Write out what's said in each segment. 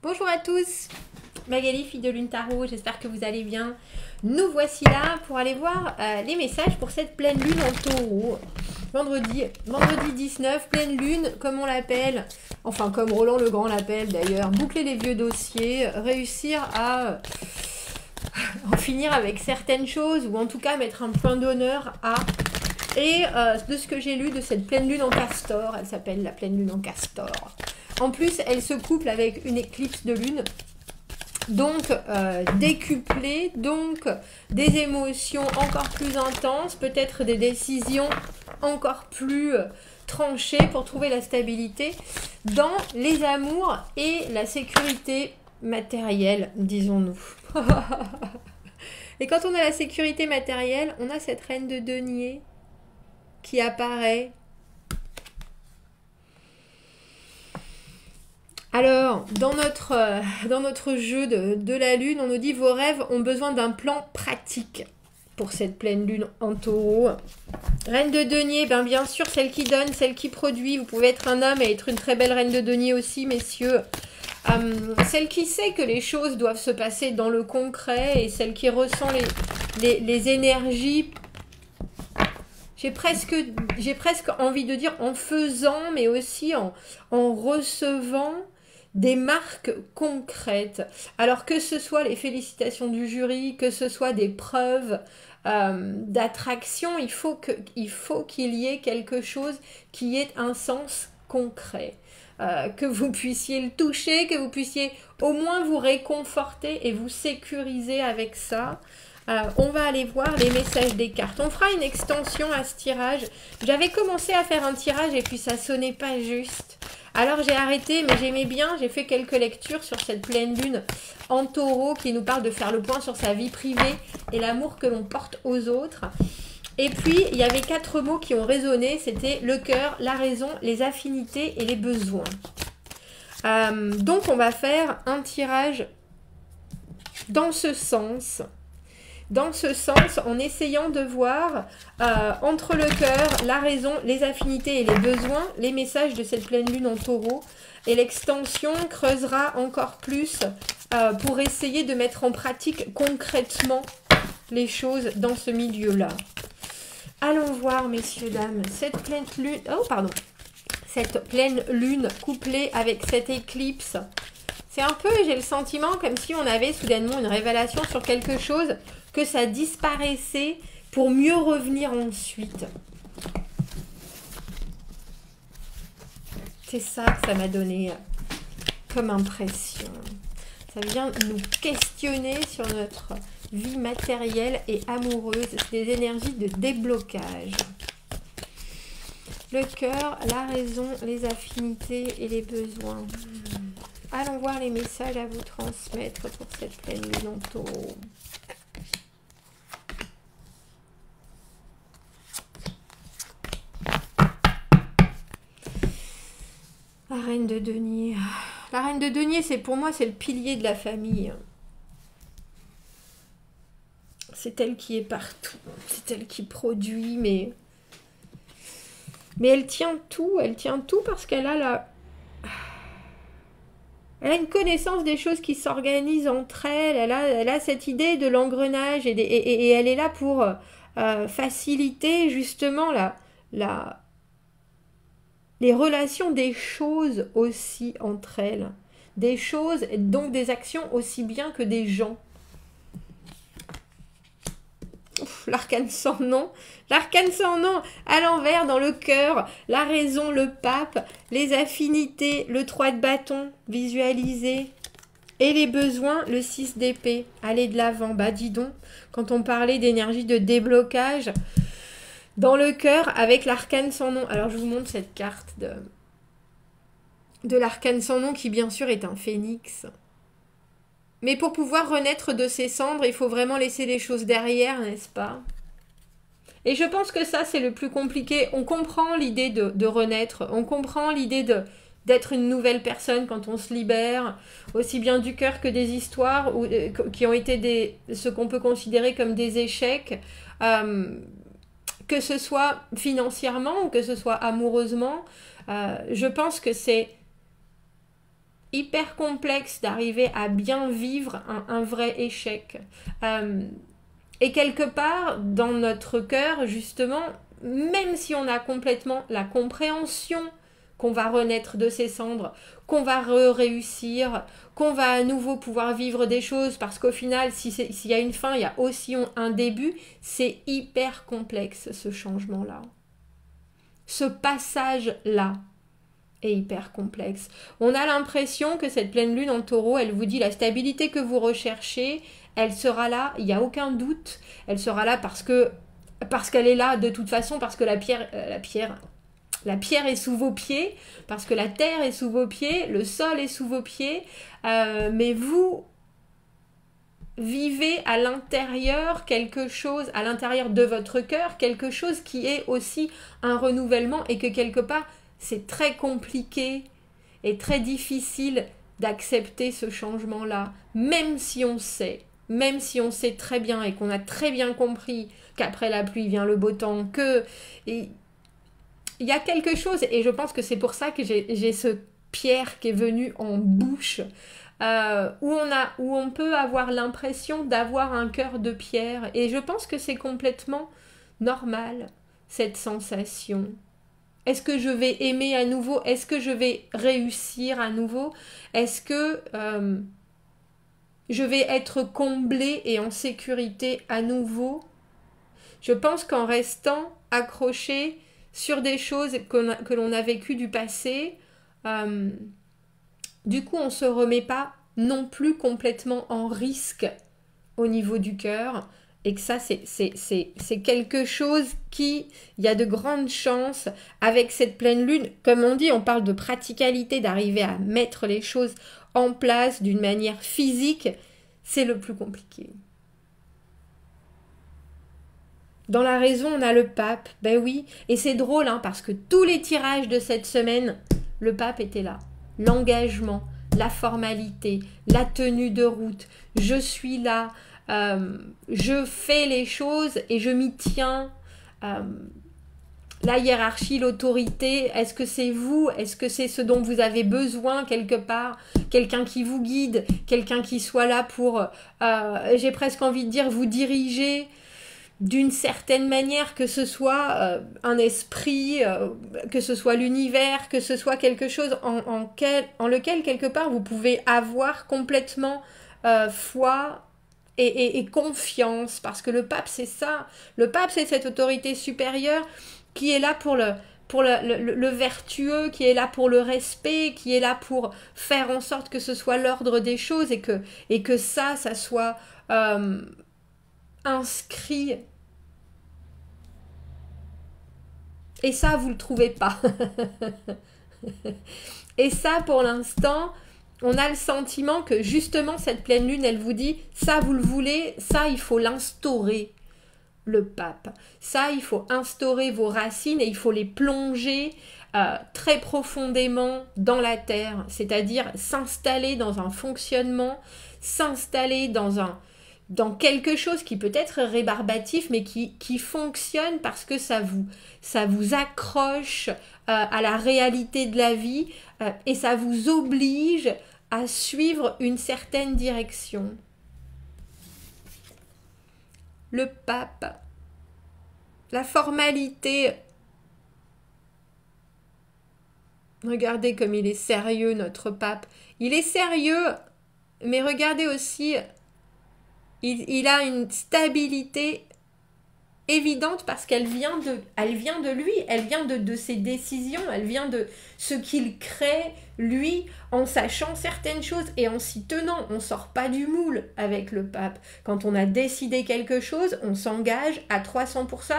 Bonjour à tous, Magali, fille de Lune Tarot, j'espère que vous allez bien. Nous voici là pour aller voir les messages pour cette pleine lune en taureau. Vendredi 19, pleine lune, comme on l'appelle, enfin comme Roland le Grand l'appelle d'ailleurs, boucler les vieux dossiers, réussir à en finir avec certaines choses, ou en tout cas mettre un point d'honneur à... Et de ce que j'ai lu de cette pleine lune en castor, elle s'appelle la pleine lune en castor. En plus, elle se couple avec une éclipse de lune, donc décuplée, donc des émotions encore plus intenses, peut-être des décisions encore plus tranchées pour trouver la stabilité dans les amours et la sécurité matérielle, disons-nous. Et quand on a la sécurité matérielle, on a cette reine de denier qui apparaît. Alors, dans notre jeu de la lune, on nous dit vos rêves ont besoin d'un plan pratique pour cette pleine lune en taureau. Reine de denier, bien sûr, celle qui donne, celle qui produit. Vous pouvez être un homme et être une très belle reine de denier aussi, messieurs. Celle qui sait que les choses doivent se passer dans le concret et celle qui ressent les énergies. J'ai presque envie de dire en faisant, mais aussi en recevant des marques concrètes. Alors que ce soit les félicitations du jury, que ce soit des preuves d'attraction, il faut qu'il y ait quelque chose qui ait un sens concret. Que vous puissiez le toucher, que vous puissiez au moins vous réconforter et vous sécuriser avec ça. On va aller voir les messages des cartes. On fera une extension à ce tirage. J'avais commencé à faire un tirage et puis ça sonnait pas juste. Alors j'ai arrêté, mais j'aimais bien. J'ai fait quelques lectures sur cette pleine lune en taureau qui nous parle de faire le point sur sa vie privée et l'amour que l'on porte aux autres. Et puis, il y avait 4 mots qui ont résonné. C'était le cœur, la raison, les affinités et les besoins. Donc, on va faire un tirage dans ce sens. En essayant de voir entre le cœur, la raison, les affinités et les besoins, les messages de cette pleine lune en taureau. Et l'extension creusera encore plus pour essayer de mettre en pratique concrètement les choses dans ce milieu-là. Allons voir, messieurs, dames, cette pleine lune couplée avec cette éclipse. C'est un peu, j'ai le sentiment, comme si on avait soudainement une révélation sur quelque chose, que ça disparaissait pour mieux revenir ensuite. C'est ça que ça m'a donné comme impression. Ça vient nous questionner sur notre vie matérielle et amoureuse. C'est des énergies de déblocage. Le cœur, la raison, les affinités et les besoins. Allons voir les messages à vous transmettre pour cette pleine lune en taureau. La reine de denier. La reine de denier, pour moi, c'est le pilier de la famille. C'est elle qui est partout. C'est elle qui produit, mais elle tient tout. Elle tient tout parce qu'elle a elle a une connaissance des choses qui s'organisent entre elles. Elle a cette idée de l'engrenage et elle est là pour faciliter justement les relations des choses aussi entre elles. Des choses, donc des actions aussi bien que des gens. L'arcane sans nom. L'arcane sans nom, à l'envers, dans le cœur, la raison, le pape, les affinités, le 3 de bâton, visualisé. Et les besoins, le 6 d'épée. Aller de l'avant. Dis donc, quand on parlait d'énergie de déblocage, dans le cœur, avec l'arcane sans nom. Alors, je vous montre cette carte de l'arcane sans nom, qui bien sûr est un phénix. Mais pour pouvoir renaître de ses cendres, il faut vraiment laisser les choses derrière, n'est-ce pas? Et je pense que ça, c'est le plus compliqué. On comprend l'idée de renaître, on comprend l'idée d'être une nouvelle personne quand on se libère, aussi bien du cœur que des histoires qui ont été ce qu'on peut considérer comme des échecs, que ce soit financièrement ou que ce soit amoureusement. Je pense que c'est hyper complexe d'arriver à bien vivre un vrai échec. Et quelque part, dans notre cœur, justement, même si on a complètement la compréhension qu'on va renaître de ses cendres, qu'on va réussir, qu'on va à nouveau pouvoir vivre des choses, parce qu'au final, s'il y a une fin, il y a aussi un début, c'est hyper complexe ce changement-là. Ce passage-là est hyper complexe. On a l'impression que cette pleine lune en taureau, elle vous dit la stabilité que vous recherchez, elle sera là, il n'y a aucun doute, elle sera là parce qu'elle est là de toute façon, parce que la pierre est sous vos pieds, parce que la terre est sous vos pieds, le sol est sous vos pieds, mais vous vivez à l'intérieur quelque chose, à l'intérieur de votre cœur, quelque chose qui est aussi un renouvellement et que quelque part, c'est très compliqué et très difficile d'accepter ce changement-là, même si on sait très bien et qu'on a très bien compris qu'après la pluie vient le beau temps, il y a quelque chose, et je pense que c'est pour ça que j'ai ce pierre qui est venu en bouche, où on peut avoir l'impression d'avoir un cœur de pierre, et je pense que c'est complètement normal, cette sensation. Est-ce que je vais aimer à nouveau? Est-ce que je vais réussir à nouveau? Est-ce que je vais être comblée et en sécurité à nouveau? Je pense qu'en restant accroché sur des choses que l'on a vécues du passé, du coup on ne se remet pas non plus complètement en risque au niveau du cœur, et que ça c'est quelque chose il y a de grandes chances avec cette pleine lune, comme on dit, on parle de praticalité, d'arriver à mettre les choses en place d'une manière physique, c'est le plus compliqué. Dans la raison, on a le pape, ben oui, et c'est drôle, hein, parce que tous les tirages de cette semaine, le pape était là. L'engagement, la formalité, la tenue de route, je suis là, je fais les choses et je m'y tiens. La hiérarchie, l'autorité, est-ce que c'est vous? Est-ce que c'est ce dont vous avez besoin quelque part? Quelqu'un qui vous guide, quelqu'un qui soit là pour, j'ai presque envie de dire, vous diriger d'une certaine manière, que ce soit un esprit, que ce soit l'univers, que ce soit quelque chose en lequel quelque part vous pouvez avoir complètement foi et confiance, parce que le pape c'est ça, le pape c'est cette autorité supérieure qui est là pour le vertueux, qui est là pour le respect, qui est là pour faire en sorte que ce soit l'ordre des choses et que ça soit inscrit. Et ça, vous ne le trouvez pas. Et ça, pour l'instant, on a le sentiment que justement, cette pleine lune, elle vous dit, ça, vous le voulez, ça, il faut l'instaurer, le pape. Ça, il faut instaurer vos racines et il faut les plonger très profondément dans la terre, c'est-à-dire s'installer dans un fonctionnement, s'installer dans quelque chose qui peut être rébarbatif, mais qui fonctionne parce que ça vous accroche à la réalité de la vie et ça vous oblige à suivre une certaine direction. Le pape, la formalité. Regardez comme il est sérieux, notre pape. Il est sérieux, mais regardez aussi... Il a une stabilité évidente parce qu'elle vient de lui, elle vient de ses décisions, elle vient de ce qu'il crée, lui, en sachant certaines choses et en s'y tenant. On ne sort pas du moule avec le pape. Quand on a décidé quelque chose, on s'engage à 300%,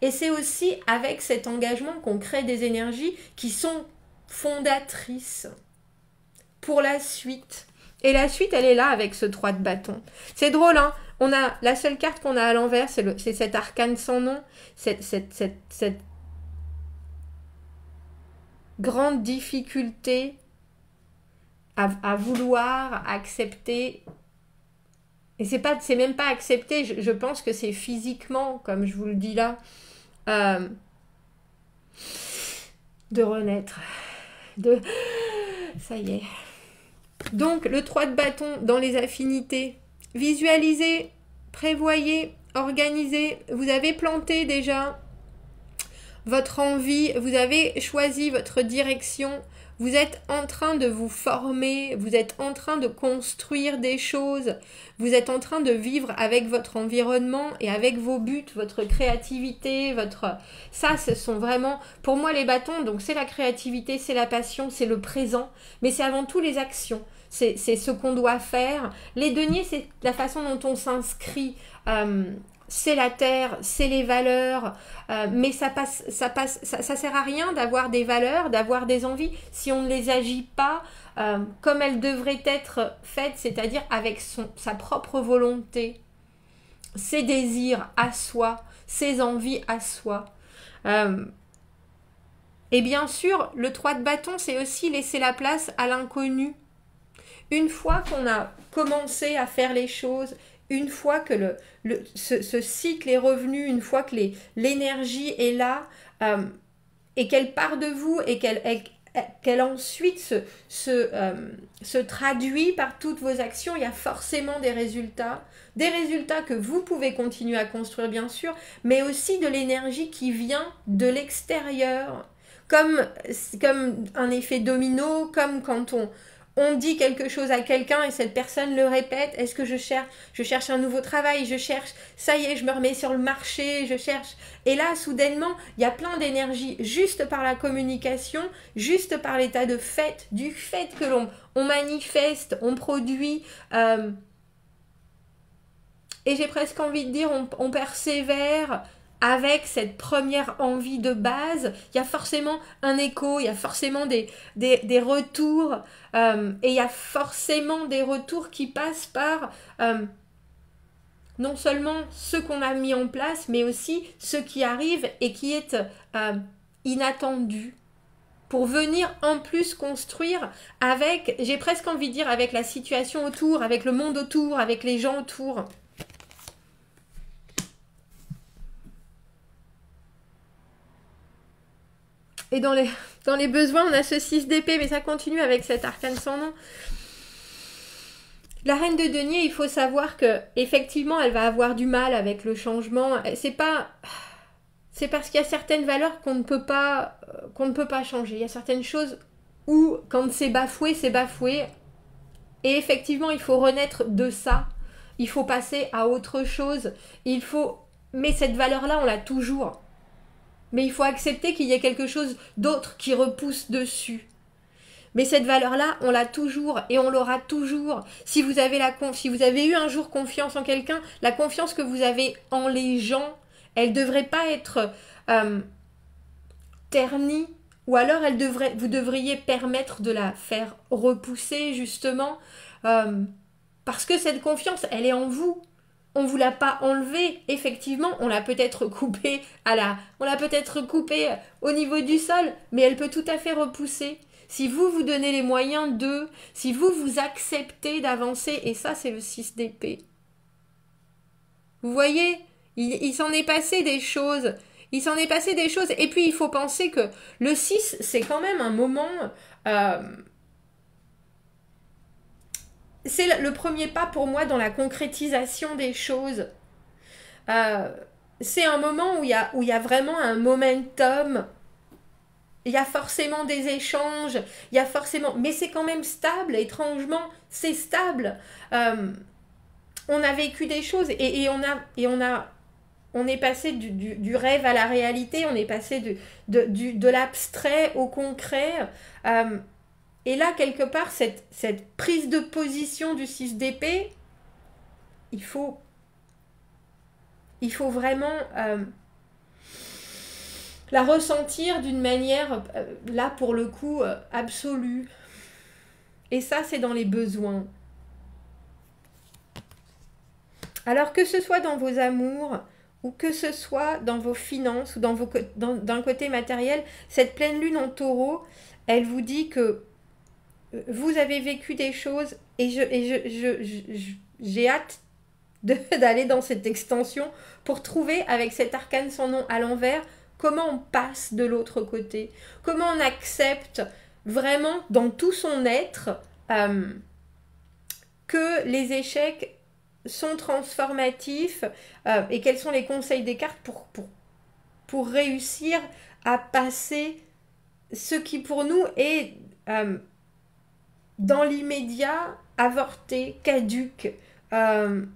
et c'est aussi avec cet engagement qu'on crée des énergies qui sont fondatrices pour la suite. Et la suite, elle est là avec ce 3 de bâton. C'est drôle, hein? La seule carte qu'on a à l'envers, c'est cet arcane sans nom, cette grande difficulté à vouloir accepter. Et c'est même pas accepter, je pense que c'est physiquement, comme je vous le dis là, de renaître. Ça y est. Donc, le 3 de bâton dans les affinités. Visualisez, prévoyez, organisez. Vous avez planté déjà votre envie, vous avez choisi votre direction. Vous êtes en train de vous former, vous êtes en train de construire des choses, vous êtes en train de vivre avec votre environnement et avec vos buts, votre créativité, Ça, ce sont vraiment, pour moi, les bâtons, donc c'est la créativité, c'est la passion, c'est le présent, mais c'est avant tout les actions. C'est ce qu'on doit faire. Les deniers, c'est la façon dont on s'inscrit. C'est la terre, c'est les valeurs, mais ça sert à rien d'avoir des valeurs, d'avoir des envies si on ne les agit pas comme elles devraient être faites, c'est-à-dire avec sa propre volonté, ses désirs à soi, ses envies à soi. Et bien sûr, le 3 de bâton, c'est aussi laisser la place à l'inconnu. Une fois qu'on a commencé à faire les choses, une fois que ce cycle est revenu, une fois que l'énergie est là, et qu'elle part de vous, et qu'elle ensuite se traduit par toutes vos actions, il y a forcément des résultats que vous pouvez continuer à construire bien sûr, mais aussi de l'énergie qui vient de l'extérieur, comme un effet domino, comme quand on dit quelque chose à quelqu'un et cette personne le répète. Est-ce que je cherche un nouveau travail, ça y est, je me remets sur le marché, je cherche. Et là, soudainement, il y a plein d'énergie juste par la communication, juste par l'état de fait, du fait que on manifeste, on produit. Et j'ai presque envie de dire, on persévère. Avec cette première envie de base, il y a forcément un écho, il y a forcément des retours, et il y a forcément des retours qui passent par non seulement ce qu'on a mis en place, mais aussi ce qui arrive et qui est inattendu, pour venir en plus construire avec, j'ai presque envie de dire, avec la situation autour, avec le monde autour, avec les gens autour. Et dans les besoins, on a ce 6 d'épée, mais ça continue avec cet arcane sans nom. La reine de denier, il faut savoir que effectivement, elle va avoir du mal avec le changement. C'est parce qu'il y a certaines valeurs qu'on ne peut pas changer. Il y a certaines choses où, quand c'est bafoué, c'est bafoué. Et effectivement, il faut renaître de ça. Il faut passer à autre chose. Mais cette valeur-là, on l'a toujours. Mais il faut accepter qu'il y ait quelque chose d'autre qui repousse dessus. Mais cette valeur-là, on l'a toujours et on l'aura toujours. Si vous avez eu un jour confiance en quelqu'un, la confiance que vous avez en les gens, elle ne devrait pas être ternie. Ou alors vous devriez permettre de la faire repousser, justement. Parce que cette confiance, elle est en vous. On ne vous l'a pas enlevée, effectivement, on l'a peut-être coupée au niveau du sol, mais elle peut tout à fait repousser. Si vous vous donnez les moyens si vous acceptez d'avancer, et ça c'est le 6 d'épée. Vous voyez, il s'en est passé des choses. Et puis il faut penser que le 6, c'est quand même un moment... c'est le premier pas pour moi dans la concrétisation des choses. C'est un moment où il y a vraiment un momentum. Il y a forcément des échanges. Mais c'est quand même stable. Étrangement, c'est stable. On a vécu des choses et on est passé du rêve à la réalité. On est passé de l'abstrait au concret. Et là, quelque part, cette prise de position du 6 d'épée, il faut vraiment la ressentir d'une manière, là pour le coup, absolue. Et ça, c'est dans les besoins. Alors que ce soit dans vos amours, ou que ce soit dans vos finances, ou d'un côté matériel, cette pleine lune en taureau, elle vous dit que vous avez vécu des choses et j'ai hâte d'aller dans cette extension pour trouver avec cet arcane sans nom à l'envers comment on passe de l'autre côté, comment on accepte vraiment dans tout son être que les échecs sont transformatifs et quels sont les conseils des cartes pour réussir à passer ce qui pour nous est dans l'immédiat avorté, caduque, même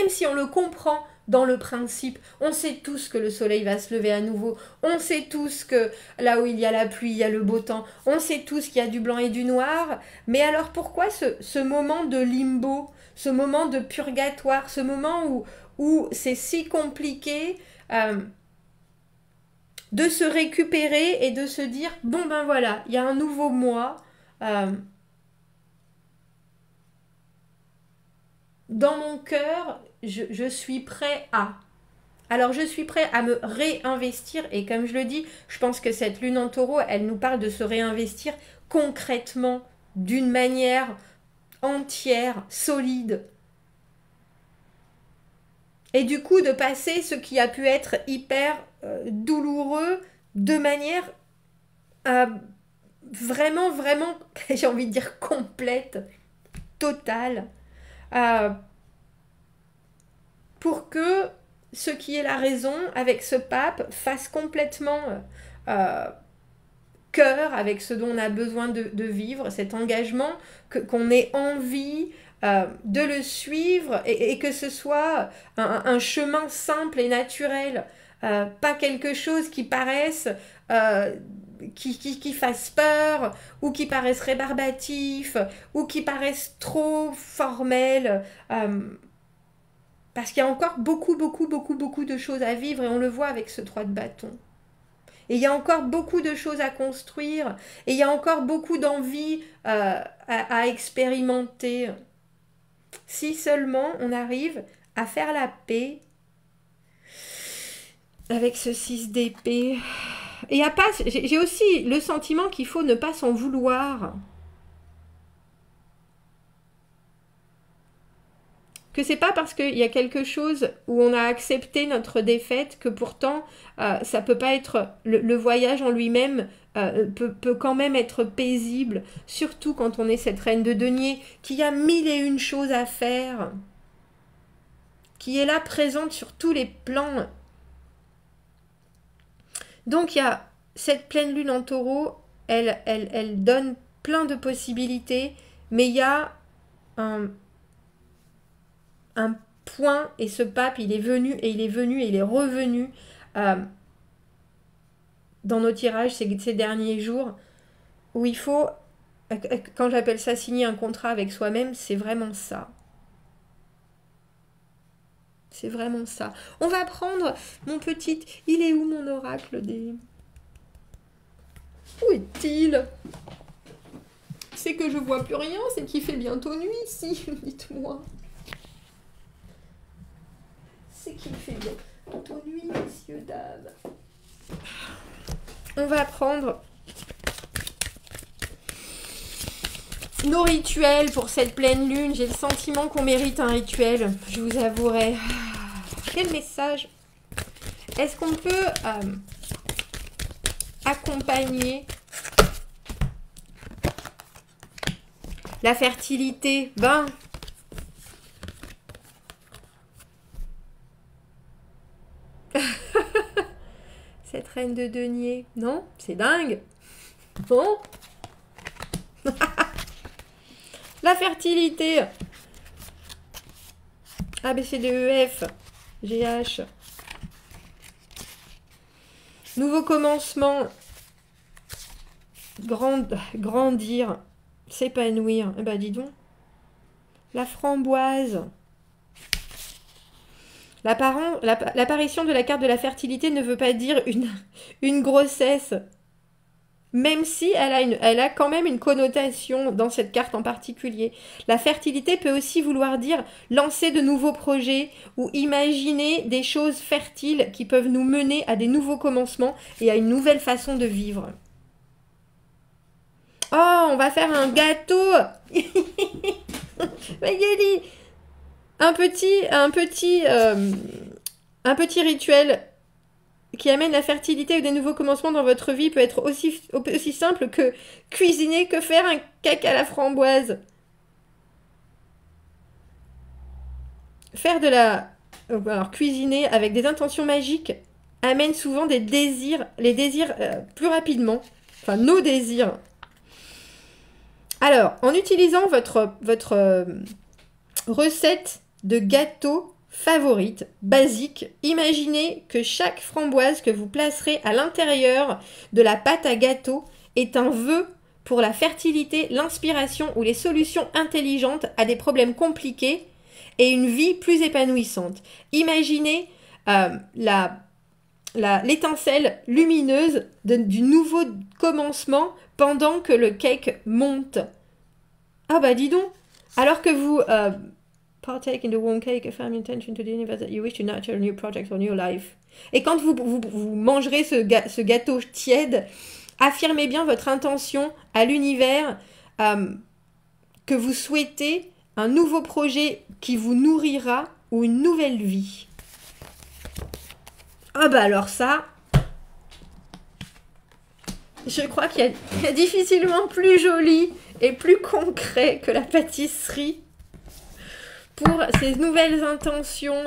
si on le comprend dans le principe. On sait tous que le soleil va se lever à nouveau. On sait tous que là où il y a la pluie, il y a le beau temps. On sait tous qu'il y a du blanc et du noir. Mais alors pourquoi ce moment de limbo, ce moment de purgatoire, ce moment où c'est si compliqué de se récupérer et de se dire, bon ben voilà, il y a un nouveau moi. Dans mon cœur, je suis prêt à. Alors je suis prêt à me réinvestir et comme je le dis, je pense que cette lune en taureau, elle nous parle de se réinvestir concrètement, d'une manière entière, solide. Et du coup de passer ce qui a pu être hyper douloureux de manière vraiment, vraiment, j'ai envie de dire complète, totale. Pour que ce qui est la raison avec ce pape fasse complètement cœur avec ce dont on a besoin de vivre, cet engagement, qu'on ait envie de le suivre et que ce soit un chemin simple et naturel, pas quelque chose qui paraisse qui fasse peur ou qui paraisse rébarbatif ou qui paraisse trop formel parce qu'il y a encore beaucoup de choses à vivre et on le voit avec ce 3 de bâton. Et il y a encore beaucoup de choses à construire et il y a encore beaucoup d'envie à expérimenter. Si seulement on arrive à faire la paix avec ce 6 d'épée. Et j'ai aussi le sentiment qu'il faut ne pas s'en vouloir. Que c'est pas parce qu'il y a quelque chose où on a accepté notre défaite que pourtant ça peut pas être le voyage en lui-même peut quand même être paisible, surtout quand on est cette reine de denier qui a 1001 choses à faire, qui est là présente sur tous les plans. Donc il y a cette pleine lune en taureau, elle donne plein de possibilités, mais il y a un point, et ce pape, il est venu, et il est revenu dans nos tirages ces derniers jours, où il faut, quand j'appelle ça signer un contrat avec soi-même, c'est vraiment ça. C'est vraiment ça. On va prendre mon petit... Il est où mon oracle des... Où est-il? C'est que je vois plus rien, c'est qu'il fait bientôt nuit ici, dites-moi. C'est qu'il fait bientôt nuit, messieurs, dames. On va prendre nos rituels pour cette pleine lune. J'ai le sentiment qu'on mérite un rituel, je vous avouerai. Quel message est-ce qu'on peut accompagner la fertilité? Ben, cette reine de denier, non? C'est dingue. Bon. La fertilité. A, B, C, D, E, F, G, H. Nouveau commencement. Grandir. S'épanouir. Eh ben, dis donc. La framboise. L'apparition de la carte de la fertilité ne veut pas dire une grossesse. Même si elle a quand même une connotation dans cette carte en particulier. La fertilité peut aussi vouloir dire lancer de nouveaux projets ou imaginer des choses fertiles qui peuvent nous mener à des nouveaux commencements et à une nouvelle façon de vivre. Oh, on va faire un gâteau. Magali, un petit rituel qui amène la fertilité ou des nouveaux commencements dans votre vie peut être aussi simple que cuisiner, que faire un cake à la framboise. Faire de la... Alors, cuisiner avec des intentions magiques amène souvent des désirs, les désirs plus rapidement. Enfin, nos désirs. Alors, en utilisant votre recette de gâteau favorite, basique, imaginez que chaque framboise que vous placerez à l'intérieur de la pâte à gâteau est un vœu pour la fertilité, l'inspiration ou les solutions intelligentes à des problèmes compliqués et une vie plus épanouissante. Imaginez l'étincelle lumineuse du nouveau commencement pendant que le cake monte. Ah bah dis donc, alors que vous partake in the warm cake, a firm intention to the universe that you wish to nurture a new project or new life. Et quand vous mangerez ce gâteau tiède, affirmez bien votre intention à l'univers que vous souhaitez un nouveau projet qui vous nourrira ou une nouvelle vie. Ah bah alors ça, je crois qu'il y a difficilement plus joli et plus concret que la pâtisserie pour ces nouvelles intentions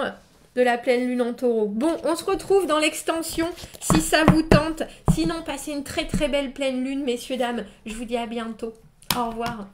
de la pleine lune en taureau. Bon, on se retrouve dans l'extension si ça vous tente. Sinon, passez une très très belle pleine lune, messieurs, dames. Je vous dis à bientôt. Au revoir.